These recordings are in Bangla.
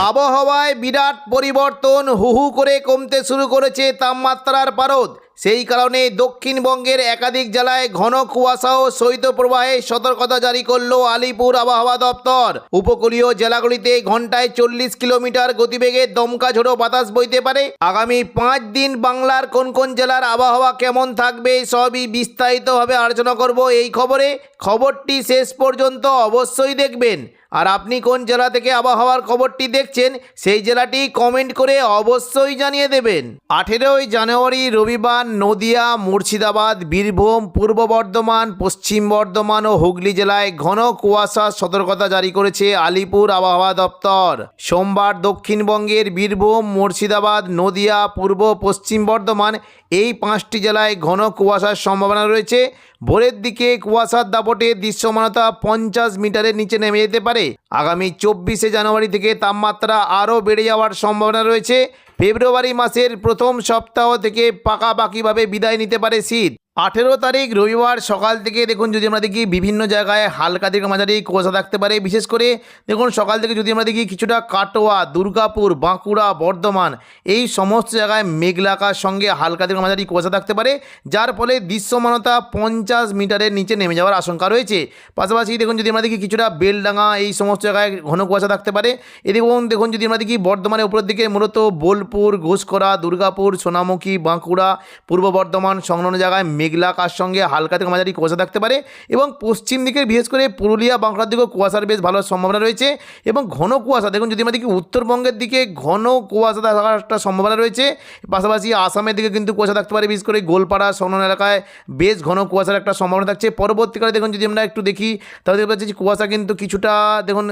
আবহাওয়ায় বিরাট পরিবর্তন, হু হু করে কমতে শুরু করেছে তাপমাত্রার পারদ। সেই কারণে দক্ষিণবঙ্গের একাধিক জেলায় ঘন কুয়াশা ও শৈত্যপ্রবাহে সতর্কতা জারি করল আলিপুর আবহাওয়া দপ্তর। উপকূলীয় জেলাগুলিতে ঘন্টায় 40 কিলোমিটার গতিবেগে দমকা ঝোড়ো বাতাস বইতে পারে। আগামী 5 দিন বাংলার কোন কোন জেলার আবহাওয়া কেমন থাকবে সবই বিস্তারিতভাবে আলোচনা করব এই খবরে। খবরটি শেষ পর্যন্ত অবশ্যই দেখবেন। আর আপনি কোন জেলা থেকে আবহাওয়ার খবরটি দেখছেন সেই জেলাটি কমেন্ট করে অবশ্যই জানিয়ে দেবেন। 18ই জানুয়ারি রবিবার নদিয়া, মুর্শিদাবাদ, বীরভূম, পূর্ব বর্ধমান, পশ্চিম বর্ধমান ও হুগলি জেলায় ঘন কুয়াশার সতর্কতা জারি করেছে আলিপুর আবহাওয়া দপ্তর। সোমবার দক্ষিণবঙ্গের বীরভূম, মুর্শিদাবাদ, নদিয়া, পূর্ব পশ্চিম বর্ধমান এই 5টি জেলায় ঘন কুয়াশার সম্ভাবনা রয়েছে। ভোরের দিকে কুয়াশার দাপটে দৃশ্যমানতা 50 মিটারের নিচে নেমে যেতে পারে। আগামী 24শে জানুয়ারি থেকে তাপমাত্রা আরও বেড়ে যাওয়ার সম্ভাবনা রয়েছে। ফেব্রুয়ারি মাসের প্রথম সপ্তাহ থেকে পাকাপাকিভাবে বিদায় নিতে পারে শীত। 18 তারিখ রবিবার সকাল থেকে দেখুন, যদি আমরা দেখি বিভিন্ন জায়গায় হালকা থেকে মাঝারি কুয়াশা থাকতে পারে। বিশেষ করে দেখুন সকাল থেকে যদি আমরা দেখি কিছুটা কাটোয়া, দুর্গাপুর, বাঁকুড়া, বর্ধমান এই সমস্ত জায়গায় মেঘলা আকাশ সঙ্গে হালকা থেকে মাঝারি কুয়াশা থাকতে পারে, যার ফলে দৃশ্যমানতা 50 মিটারের নিচে নেমে যাওয়ার আশঙ্কা রয়েছে। পাশাপাশি দেখুন যদি আমরা দেখি কিছুটা বেলডাঙ্গা এই সমস্ত জায়গায় ঘন কুয়াশা থাকতে পারে। এবং দেখুন যদি আমরা দেখি বর্ধমানের উপরের দিকে মূলত বোলপুর, ঘোষকরা, দুর্গাপুর, সোনামুখী, বাঁকুড়া, পূর্ব বর্ধমান সংলগ্ন জায়গায় মেঘলা আকাশ সঙ্গে হালকা থেকে মাঝারি কুয়াশা থাকতে পারে। এবং পশ্চিম দিকের বিশেষ করে পুরুলিয়া, বাঁকুড়ার দিকেও কুয়াশার বেশ ভালো সম্ভাবনা রয়েছে। এবং ঘন কুয়াশা দেখুন যদি আমরা দেখি উত্তরবঙ্গের দিকে ঘন কুয়াশা থাকার একটা সম্ভাবনা রয়েছে। পাশাপাশি আসামের দিকে কিন্তু কুয়াশা থাকতে পারে, বিশেষ করে গোলপাড়া সংলগ্ন এলাকায় বেশ ঘন কুয়াশার একটা সম্ভাবনা থাকছে। পরবর্তীকালে দেখুন যদি আমরা একটু দেখি তাহলে দেখতে পাচ্ছি কুয়াশা কিন্তু কিছুটা দেখুন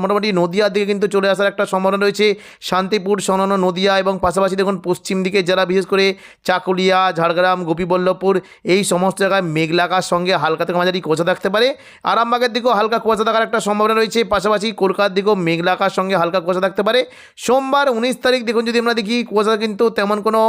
মোটামুটি নদিয়ার দিকে কিন্তু চলে আসার একটা সম্ভাবনা রয়েছে। শান্তিপুর সংলগ্ন নদিয়া এবং পাশাপাশি দেখুন পশ্চিম দিকে যারা বিশেষ করে চাকুলিয়া, ঝাড়গ্রাম, গোপীবল্লভপুর এই সমস্ত জায়গায় মেঘলা আকাশ সঙ্গে হালকা থেকে মাঝারি কুয়াশা থাকতে পারে। আরামবাগের দিকেও হালকা কুয়াশা থাকার একটা সম্ভাবনা রয়েছে। পাশাপাশি কলকাতার দিকেও মেঘলা আকাশ সঙ্গে হালকা কুয়াশা থাকতে পারে। সোমবার 19 তারিখ দেখুন যদি আমরা দেখি কুয়াশা কিন্তু তেমন কোনো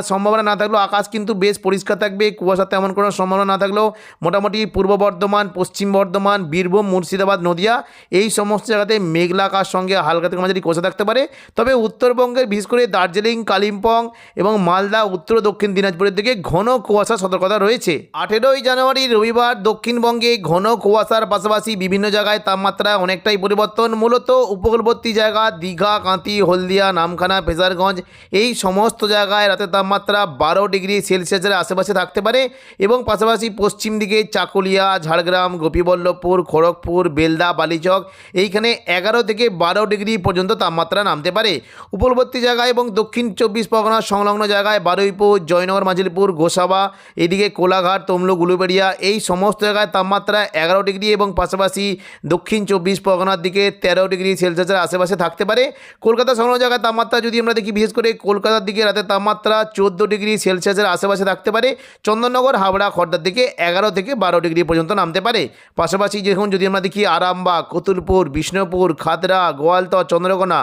সম্ভাবনা না থাকলেও আকাশ কিন্তু বেশ পরিষ্কার থাকবে। কুয়াশা তেমন কোনো সম্ভাবনা না থাকলেও মোটামুটি পূর্ব বর্ধমান, পশ্চিম বর্ধমান, বীরভূম, মুর্শিদাবাদ, নদিয়া এই সমস্ত জায়গাতে মেঘলা আকাশ সঙ্গে হালকা থেকে মাঝারি কুয়াশা থাকতে পারে। তবে উত্তরবঙ্গের বিশেষ করে দার্জিলিং, কালিম্পং এবং মালদা, উত্তর দক্ষিণ দিনাজপুরের দিকে ঘন কুয়াশা সতর্কতা রয়েছে। 18ই জানুয়ারি রবিবার দক্ষিণবঙ্গে ঘন কুয়াশার পাশাপাশি বিভিন্ন জায়গায় তাপমাত্রা অনেকটাই পরিবর্তন। মূলত উপকূলবর্তী জায়গা দীঘা, কাঁথি, হলদিয়া, নামখানা, ফেজারগঞ্জ এই সমস্ত জায়গায় রাতের তাপমাত্রা 12 ডিগ্রি সেলসিয়াসের আশেপাশে থাকতে পারে। এবং পাশাপাশি পশ্চিম দিকে চাকুলিয়া, ঝাড়গ্রাম, গোপীবল্লভপুর, খড়গপুর, বেলদা, বালিচক এইখানে 11 থেকে 12 ডিগ্রি পর্যন্ত তাপমাত্রা নামতে পারে। উপকূলবর্তী জায়গায় এবং দক্ষিণ 24 পরগনা সংলগ্ন জায়গায় বারুইপুর, জয়নগর, মাঝিলপুর, গোসাবা এদিকে কোলাঘাট, তমলুক, উলুবেড়িয়া এই সমস্ত জায়গায় তাপমাত্রা 11 ডিগ্রি এবং পাশাপাশি দক্ষিণ 24 পরগনার দিকে 13 ডিগ্রি সেলসিয়াসের আশেপাশে থাকতে পারে। কলকাতা সংলগ্ন জায়গায় তাপমাত্রা যদি আমরা দেখি বিশেষ করে কলকাতার দিকে রাতের তাপমাত্রা 14 ডিগ্রি সেলসিয়াসের আশেপাশে থাকতে পারে। চন্দননগর, হাবড়া, খড়দার দিকে 11 থেকে 12 ডিগ্রি পর্যন্ত নামতে পারে। পাশাপাশি যখন যদি আমরা দেখি আরামবাগ, কতুলপুর, বিষ্ণুপুর, খাতড়া, গোয়ালতর, চন্দ্রকোনা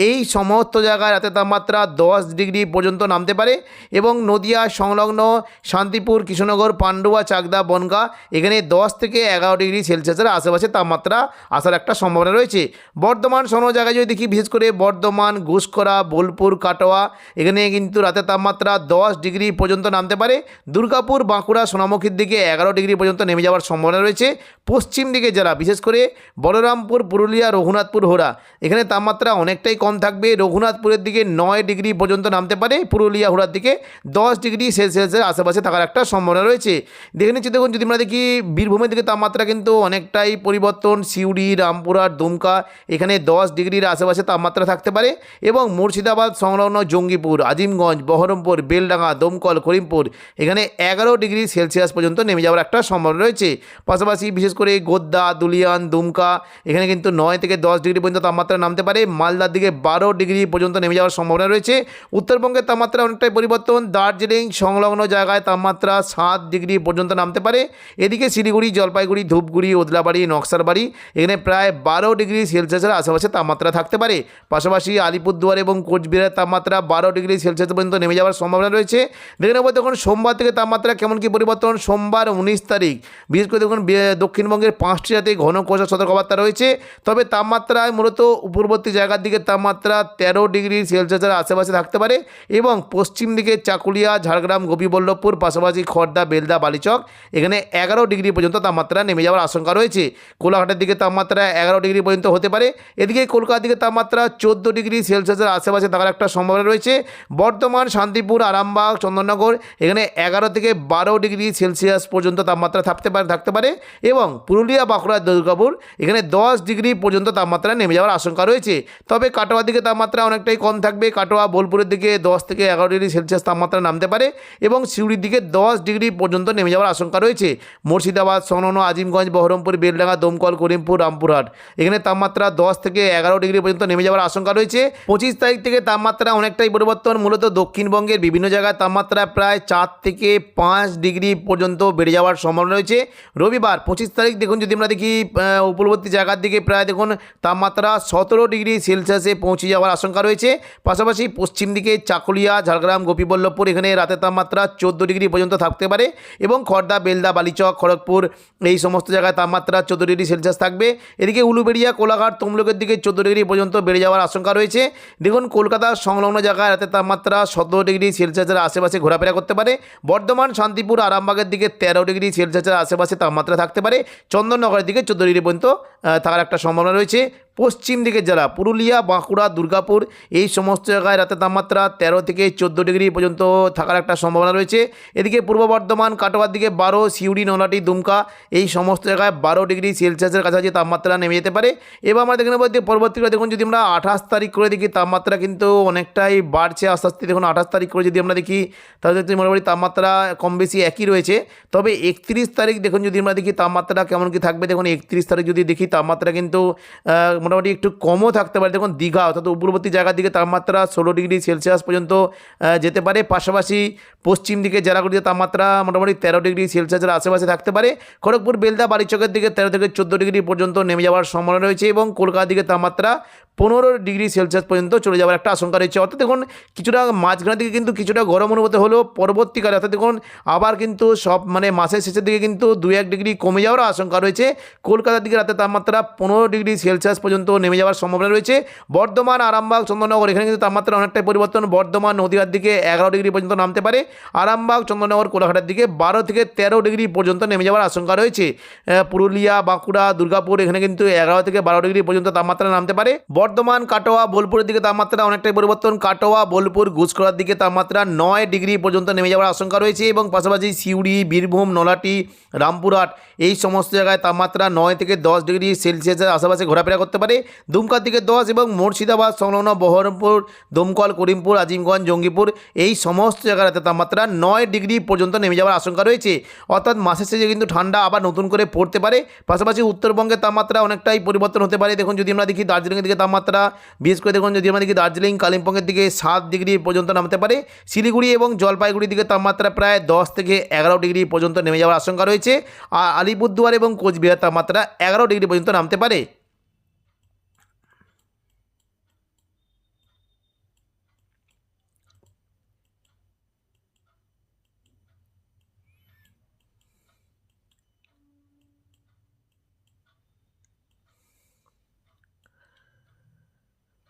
এই সমস্ত জায়গায় রাতের তাপমাত্রা 10 ডিগ্রি পর্যন্ত নামতে পারে। এবং নদিয়া সংলগ্ন শান্তিপুর, কৃষ্ণনগর, পান্ডুয়া, চাকদা, বনগাঁ এখানে 10 থেকে 11 ডিগ্রি সেলসিয়াসের আশেপাশে তাপমাত্রা আসার একটা সম্ভাবনা রয়েছে। বর্ধমান সংলগ্ন জায়গায় যদি দেখি বিশেষ করে বর্ধমান, ঘুষকরা, বোলপুর, কাটোয়া এখানে কিন্তু রাতের তাপমাত্রা 10 ডিগ্রি পর্যন্ত নামতে পারে। দুর্গাপুর, বাঁকুড়া, সোনামুখীর দিকে 11 ডিগ্রি পর্যন্ত নেমে যাওয়ার সম্ভাবনা রয়েছে। পশ্চিম দিকে যারা বিশেষ করে বলরামপুর, পুরুলিয়া, রঘুনাথপুর, হোরা এখানে তাপমাত্রা অনেকটাই কম থাকবে। রঘুনাথপুরের দিকে 9 ডিগ্রি পর্যন্ত নামতে পারে। পুরুলিয়া, হোরার দিকে 10 ডিগ্রি সেলসিয়াসের আশেপাশে থাকার একটা সম্ভাবনা রয়েছে। দেখে নিচ্ছি দেখুন যদি আমরা দেখি বীরভূমের দিকে তাপমাত্রা কিন্তু অনেকটাই পরিবর্তন। সিউড়ি, রামপুরহাট, দুমকা এখানে 10 ডিগ্রির আশেপাশে তাপমাত্রা থাকতে পারে। এবং মুর্শিদাবাদ সংলগ্ন জঙ্গিপুর, আজিমগঞ্জ, বহরমপুর, বেলডাঙ্গা, দমকল, করিমপুর এখানে 11 ডিগ্রি সেলসিয়াস পর্যন্ত নেমে যাওয়ার একটা সম্ভাবনা রয়েছে। পাশাপাশি বিশেষ করে গোদ্দা, দুলিয়ান, দুমকা এখানে কিন্তু 9 থেকে 10 ডিগ্রি পর্যন্ত তাপমাত্রা নামতে পারে। মালদার দিকে 12 ডিগ্রি পর্যন্ত নেমে যাওয়ার সম্ভাবনা রয়েছে। উত্তরবঙ্গের তাপমাত্রা অনেকটাই পরিবর্তন। দার্জিলিং সংলগ্ন জায়গায় তাপমাত্রা তাপমাত্রা 7 ডিগ্রি পর্যন্ত নামতে পারে। এদিকে শিলিগুড়ি, জলপাইগুড়ি, ধূপগুড়ি, ওদলাবাড়ি, নকশালবাড়ি এখানে প্রায় 12 ডিগ্রি সেলসিয়াসের আশেপাশে তাপমাত্রা থাকতে পারে। পাশাপাশি আলিপুরদুয়ার এবং কোচবিহারের তাপমাত্রা 12 ডিগ্রি সেলসিয়াস পর্যন্ত নেমে যাওয়ার সম্ভাবনা রয়েছে। দেখে নেব দেখুন সোমবার থেকে তাপমাত্রা কেমন কী পরিবর্তন। সোমবার 19 তারিখ বিশেষ করে দেখুন দক্ষিণবঙ্গের 5টি রাতে ঘন কুয়াশা সতর্কবার্তা রয়েছে। তবে তাপমাত্রায় মূলত উপরবর্তী জায়গার দিকে তাপমাত্রা 13 ডিগ্রি সেলসিয়াসের আশেপাশে থাকতে পারে এবং পশ্চিম দিকে চাকুলিয়া, ঝাড়গ্রাম, গোপীবল্লভপুর, পাশাপাশি খড়দা, বেলদা, বালিচক এখানে 11 ডিগ্রি পর্যন্ত তাপমাত্রা নেমে যাওয়ার আশঙ্কা রয়েছে। কোলাঘাটের দিকে তাপমাত্রা 11 ডিগ্রি পর্যন্ত হতে পারে। এদিকে কলকাতার দিকে তাপমাত্রা 14 ডিগ্রি সেলসিয়াসের আশেপাশে থাকার একটা সম্ভাবনা রয়েছে। বর্ধমান, শান্তিপুর, আরামবাগ, চন্দননগর এখানে 11 থেকে 12 ডিগ্রি সেলসিয়াস পর্যন্ত তাপমাত্রা থাকতে পারে এবং পুরুলিয়া, বাঁকুড়া, দুর্গাপুর এখানে 10 ডিগ্রি পর্যন্ত তাপমাত্রা নেমে যাওয়ার আশঙ্কা রয়েছে। তবে কাটোয়ার দিকে তাপমাত্রা অনেকটাই কম থাকবে। কাটোয়া, বোলপুরের দিকে 10 থেকে 11 ডিগ্রি সেলসিয়াস তাপমাত্রা নামতে পারে এবং সিউড়ির দিকে 10 ডিগ্রি পর্যন্ত নেমে যাওয়ার আশঙ্কা রয়েছে। মুর্শিদাবাদ সংলগ্ন আজিমগঞ্জ, বহরমপুর, বেলডাঙ্গা, দমকল, করিমপুর, রামপুরহাট এখানে তাপমাত্রা 10 থেকে 11 ডিগ্রি পর্যন্ত নেমে যাওয়ার আশঙ্কা রয়েছে। 25 তারিখ থেকে তাপমাত্রা অনেকটাই পরিবর্তন। মূলত দক্ষিণবঙ্গের বিভিন্ন জায়গায় তাপমাত্রা প্রায় 4 থেকে 5 ডিগ্রি পর্যন্ত বেড়ে যাওয়ার সম্ভাবনা রয়েছে। রবিবার 25 তারিখ দেখুন যদি আমরা দেখি উপকূলবর্তী জায়গার দিকে প্রায় দেখুন তাপমাত্রা 17 ডিগ্রি সেলসিয়াসে পৌঁছে যাওয়ার আশঙ্কা রয়েছে। পাশাপাশি পশ্চিম দিকে চাকুলিয়া, ঝাড়গ্রাম, গোপীবল্লভপুর এখানে রাতের তাপমাত্রা 14 ডিগ্রি পর্যন্ত থাকতে পারে এবং খড়দা, বেলদা, বালিচক, খড়গপুর এই সমস্ত জায়গায় তাপমাত্রা 14 ডিগ্রি সেলসিয়াস থাকবে। এদিকে উলুবেড়িয়া, কোলাঘাট, তমলুকের দিকে 14 ডিগ্রি পর্যন্ত বেড়ে যাওয়ার আশঙ্কা রয়েছে। দেখুন কলকাতার সংলগ্ন জায়গায় রাতের তাপমাত্রা 17 ডিগ্রি সেলসিয়াসের আশেপাশে ঘোরাফেরা করতে পারে। বর্ধমান, শান্তিপুর, আরামবাগের দিকে 13 ডিগ্রি সেলসিয়াসের আশেপাশে তাপমাত্রা থাকতে পারে। চন্দননগরের দিকে 14 ডিগ্রি পর্যন্ত থাকার একটা সম্ভাবনা রয়েছে। পশ্চিম দিকের জেলা পুরুলিয়া, বাঁকুড়া, দুর্গাপুর এই সমস্ত জায়গায় রাতের তাপমাত্রা 13 থেকে 14 ডিগ্রি পর্যন্ত থাকার একটা সম্ভাবনা রয়েছে। এদিকে পূর্ব বর্ধমান, কাটোয়ার দিকে 12, সিউড়ি, নলহাটি, দুমকা এই সমস্ত জায়গায় 12 ডিগ্রি সেলসিয়াসের কাছাকাছি তাপমাত্রা নেমে যেতে পারে। এবার আমরা দেখে নেব পরবর্তীকালে দেখুন যদি আমরা 28 তারিখ করে দেখি তাপমাত্রা কিন্তু অনেকটাই বাড়ছে আস্তে আস্তে। দেখুন 28 তারিখ করে যদি আমরা দেখি তাহলে মোটামুটি তাপমাত্রা কম বেশি একই রয়েছে। তবে 31 তারিখ দেখুন যদি আমরা দেখি তাপমাত্রা কেমন কি থাকবে। দেখুন 31 তারিখ যদি দেখি তাপমাত্রা কিন্তু মোটামুটি একটু কমও থাকতে পারে। দেখুন দীঘা অর্থাৎ উপকূলবর্তী জায়গার দিকে তাপমাত্রা 16 ডিগ্রি সেলসিয়াস পর্যন্ত যেতে পারে। পাশাপাশি পশ্চিম দিকে জেলাগুলিতে তাপমাত্রা মোটামুটি 13 ডিগ্রি সেলসিয়াসের আশেপাশে থাকতে পারে। খড়গপুর, বেলদা, বালিচকের দিকে 13 থেকে 14 ডিগ্রি পর্যন্ত নেমে যাওয়ার সম্ভাবনা রয়েছে এবং কলকাতার দিকে তাপমাত্রা 15 ডিগ্রি সেলসিয়াস পর্যন্ত চলে যাওয়ার একটা আশঙ্কা রয়েছে। অর্থাৎ দেখুন কিছুটা মাঝখানের দিকে কিন্তু কিছুটা গরম অনুভূত হলেও পরবর্তীকালে অর্থাৎ দেখুন আবার কিন্তু সব মাসের শেষের দিকে কিন্তু 2-1 ডিগ্রি কমে যাওয়ার আশঙ্কা রয়েছে। কলকাতার দিকে রাতের তাপমাত্রা 15 ডিগ্রি সেলসিয়াস পর্যন্ত নেমে যাওয়ার সম্ভাবনা রয়েছে। বর্ধমান, আরামবাগ, চন্দননগর এখানে কিন্তু তাপমাত্রা অনেকটাই পরিবর্তন। বর্ধমান, নদীয়ার দিকে 11 ডিগ্রি পর্যন্ত নামতে পারে। আরামবাগ, চন্দননগর, কোলাঘাটের দিকে 12 থেকে 13 ডিগ্রি পর্যন্ত নেমে যাওয়ার আশঙ্কা রয়েছে। পুরুলিয়া, বাঁকুড়া, দুর্গাপুর এখানে কিন্তু 11 থেকে 12 ডিগ্রি পর্যন্ত তাপমাত্রা নামতে পারে। বর্ধমান, কাটোয়া, বোলপুরের দিকে তাপমাত্রা অনেকটাই পরিবর্তন। কাটোয়া, বোলপুর, ঘুষখোলার দিকে তাপমাত্রা 9 ডিগ্রি পর্যন্ত নেমে যাওয়ার আশঙ্কা রয়েছে এবং পাশাপাশি সিউড়ি, বীরভূম, নলহাটি, রামপুরহাট এই সমস্ত জায়গায় তাপমাত্রা 9 থেকে 10 ডিগ্রি সেলসিয়াসের আশেপাশে ঘোরাফেরা করতে পারে। দুমকার দিকে 10 এবং মুর্শিদাবাদ সংলগ্ন বহরমপুর, দমকল, করিমপুর, আজিমগঞ্জ, জঙ্গিপুর এই সমস্ত জায়গায় তাপমাত্রা 9 ডিগ্রি পর্যন্ত নেমে যাওয়ার আশঙ্কা রয়েছে। অর্থাৎ মাসের শেষে কিন্তু ঠান্ডা আবার নতুন করে পড়তে পারে। পাশাপাশি উত্তরবঙ্গের তাপমাত্রা অনেকটাই পরিবর্তন হতে পারে। দেখুন যদি আমরা দেখি দার্জিলিংয়ের দিকে তাপমাত্রা বিশেষ করে দেখুন যদি আমরা দেখি দার্জিলিং, কালিম্পংয়ের দিকে 7 ডিগ্রি পর্যন্ত নামতে পারে। শিলিগুড়ি এবং জলপাইগুড়ির দিকে তাপমাত্রা প্রায় 10 থেকে 11 ডিগ্রি পর্যন্ত নেমে যাওয়ার আশঙ্কা রয়েছে। আর আলিপুরদুয়ার এবং কোচবিহার তাপমাত্রা 11 ডিগ্রি পর্যন্ত নামতে পারে।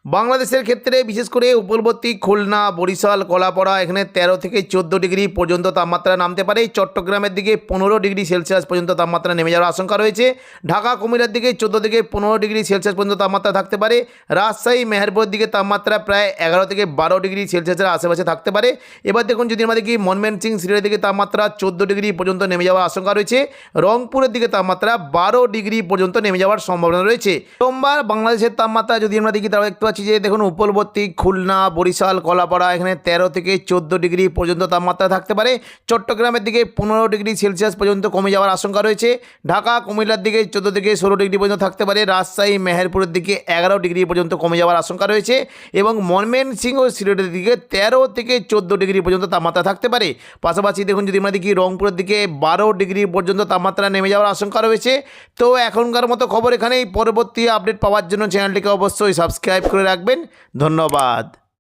বাংলাদেশের ক্ষেত্রে বিশেষ করে উপকূলবর্তী খুলনা, বরিশাল, কলাপাড়া এখানে 13 থেকে 14 ডিগ্রি পর্যন্ত তাপমাত্রা নামতে পারে। চট্টগ্রামের দিকে 15 ডিগ্রি সেলসিয়াস পর্যন্ত তাপমাত্রা নেমে যাওয়ার আশঙ্কা রয়েছে। ঢাকা, কুমিল্লার দিকে 14 থেকে 15 ডিগ্রি সেলসিয়াস পর্যন্ত তাপমাত্রা থাকতে পারে। রাজশাহী, মেহেরপুরের দিকে তাপমাত্রা প্রায় 11 থেকে 12 ডিগ্রি সেলসিয়াসের আশেপাশে থাকতে পারে। এবার দেখুন যদি আমরা দেখি ময়মনসিংহ, সিলেটের দিকে তাপমাত্রা 14 ডিগ্রি পর্যন্ত নেমে যাওয়ার আশঙ্কা রয়েছে। রংপুরের দিকে তাপমাত্রা 12 ডিগ্রি পর্যন্ত নেমে যাওয়ার সম্ভাবনা রয়েছে। সোমবার বাংলাদেশের তাপমাত্রা যদি আমরা দেখি তাহলে দেখতে পাচ্ছি পাচ্ছি যে দেখুন উপকূলবর্তী খুলনা, বরিশাল, কলাপাড়া এখানে 13 থেকে 14 ডিগ্রি পর্যন্ত তাপমাত্রা থাকতে পারে। চট্টগ্রামের দিকে 15 ডিগ্রি সেলসিয়াস পর্যন্ত কমে যাওয়ার আশঙ্কা রয়েছে। ঢাকা, কুমিল্লার দিকে 14 থেকে 16 ডিগ্রি পর্যন্ত থাকতে পারে। রাজশাহী, মেহেরপুরের দিকে 11 ডিগ্রি পর্যন্ত কমে যাওয়ার আশঙ্কা রয়েছে এবং ময়মনসিংহ, সিলেটের দিকে 13 থেকে 14 ডিগ্রি পর্যন্ত তাপমাত্রা থাকতে পারে। পাশাপাশি দেখুন যদি আমরা দেখি রংপুরের দিকে 12 ডিগ্রি পর্যন্ত তাপমাত্রা নেমে যাওয়ার আশঙ্কা রয়েছে। তো এখনকার মতো খবর এখানেই। পরবর্তী আপডেট পাওয়ার জন্য চ্যানেলটিকে অবশ্যই সাবস্ক্রাইব করে রাখবেন। ধন্যবাদ।